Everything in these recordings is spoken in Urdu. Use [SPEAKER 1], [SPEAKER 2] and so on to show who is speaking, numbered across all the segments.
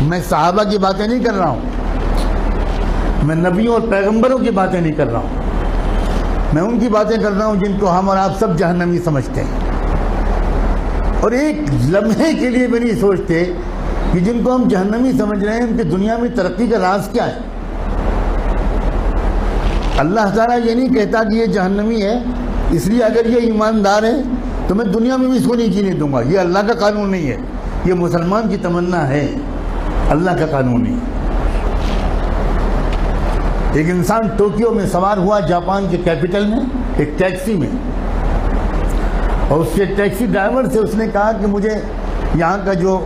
[SPEAKER 1] میں صحابہ کی باتیں نہیں کر رہا ہوں، میں نبیوں اور پیغمبروں کی باتیں نہیں کر رہا ہوں، میں ان کی باتیں کر رہا ہوں جن کو ہم اور آپ سب جہنمی سمجھتے ہیں، اور ایک لمحے کے لیے بھی نہیں سوچتے کہ جن کو ہم جہنمی سمجھ رہے ہیں ان کی دنیا میں ترقی کا راز کیا ہے۔ اللہ تعالیٰ یہ نہیں کہتا کہ یہ جہنمی ہے اس لیے اگر یہ ایماندار ہے تو میں دنیا میں بھی اس کو نہیں جینے دوں گا، یہ اللہ کا قانون نہیں ہے، یہ مسلمان کی تمنا ہے، اللہ کا قانون نہیں۔ ایک انسان ٹوکیو میں سوار ہوا جاپان کے کیپٹل میں ایک ٹیکسی میں، اور اس کے ٹیکسی ڈرائیور سے اس نے کہا کہ مجھے یہاں کا جو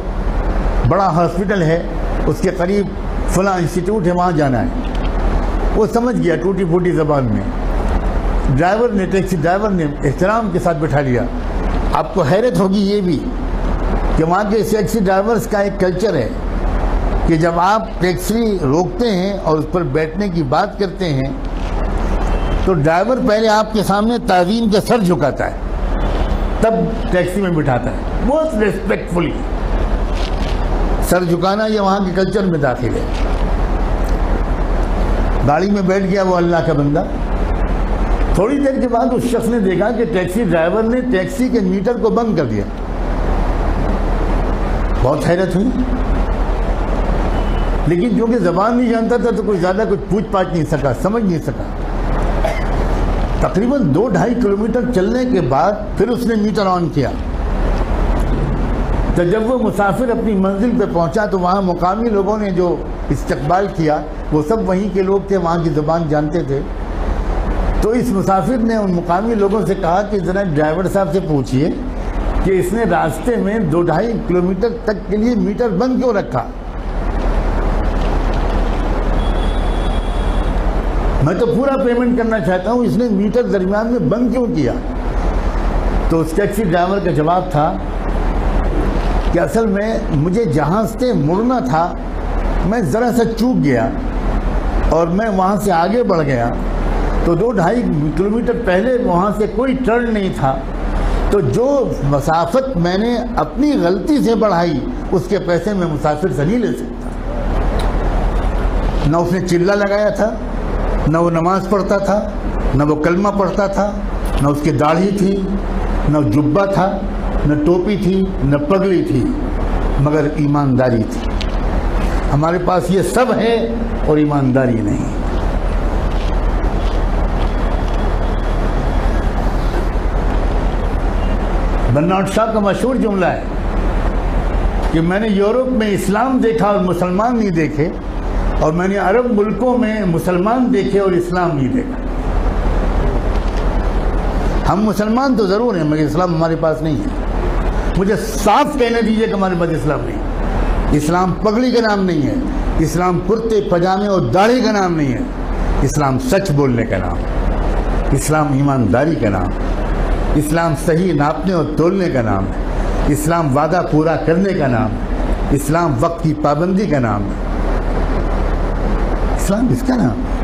[SPEAKER 1] بڑا ہاسپٹل ہے اس کے قریب فلاں انسٹیٹیوٹ ہے وہاں جانا ہے۔ وہ سمجھ گیا ٹوٹی پھوٹی زبان میں، ٹیکسی ڈرائیور نے احترام کے ساتھ بٹھا لیا۔ آپ کو حیرت ہوگی یہ بھی کہ وہاں کے ٹیکسی ڈرائیورز کا ایک کلچر ہے کہ جب آپ ٹیکسی روکتے ہیں اور اس پر بیٹھنے کی بات کرتے ہیں تو ڈرائیور پہلے آپ کے سامنے تعظیم کا سر جھکاتا ہے، تب ٹیکسی میں بٹھاتا ہے، بہت ریسپیکٹفلی۔ سر جھکانا یہ وہاں کے کلچر میں داخل ہے۔ گاڑی میں بیٹھ گیا وہ اللہ کا بندہ، تھوڑی دیر کے بعد اس شخص نے دیکھا کہ ٹیکسی ڈرائیور نے ٹیکسی کے میٹر کو بند کر دیا۔ بہت حیرت ہوئی، لیکن جو کہ زبان نہیں جانتا تھا تو کوئی زیادہ کچھ پوچھ پاچھ نہیں سکا، سمجھ نہیں سکا۔ تقریباً 2-2.5 کلومیٹر چلنے کے بعد پھر اس نے میٹر آن کیا۔ تو جب وہ مسافر اپنی منزل پہ پہنچا تو وہاں مقامی لوگوں نے جو استقبال کیا وہ سب وہیں کے لوگ تھے، وہاں کی زبان جانتے تھے۔ تو اس مسافر نے ان مقامی لوگوں سے کہا کہ ذرا ڈرائیور صاحب سے پوچھئے کہ اس نے راستے میں 2-2.5 کلومیٹر تک کے لیے میٹر بند کیوں رکھا؟ میں تو پورا پیمنٹ کرنا چاہتا ہوں، اس نے میٹر درمیان میں بند کیوں کیا؟ تو اس ٹیکسی ڈرائیور کا جواب تھا کہ اصل میں مجھے جہاں سے مڑنا تھا میں ذرا سا چوک گیا اور میں وہاں سے آگے بڑھ گیا، تو 2-2.5 کلومیٹر پہلے وہاں سے کوئی ٹرن نہیں تھا، تو جو مسافت میں نے اپنی غلطی سے بڑھائی اس کے پیسے میں مسافر سے نہیں لے سکتا۔ نہ اس نے چلہ لگایا تھا، نہ وہ نماز پڑھتا تھا، نہ وہ کلمہ پڑھتا تھا، نہ اس کی داڑھی تھی، نہ جبہ تھا، نہ ٹوپی تھی، نہ پگڑی تھی، مگر ایمانداری تھی۔ ہمارے پاس یہ سب ہے اور ایمانداری نہیں۔ برنارڈ شاہ کا مشہور جملہ ہے کہ میں نے یورپ میں اسلام دیکھا اور مسلمان نہیں دیکھے، اور میں نے عرب ملکوں میں مسلمان دیکھے اور اسلام نہیں دیکھا۔ ہم مسلمان تو ضرور ہیں مگر اسلام ہمارے پاس نہیں ہے۔ مجھے صاف کہنے دیجئے کہ ہمارے پاس اسلام نہیں ہے۔ اسلام پگڑی کا نام نہیں ہے، اسلام کرتے پجامے اور داڑھی کا نام نہیں ہے، اسلام سچ بولنے کا نام، اسلام ایمانداری کا نام، اسلام صحیح ناپنے اور تولنے کا نام ہے، اسلام وعدہ پورا کرنے کا نام ہے، اسلام وقت کی پابندی کا نام ہے، اسلام اس کا نام ہے۔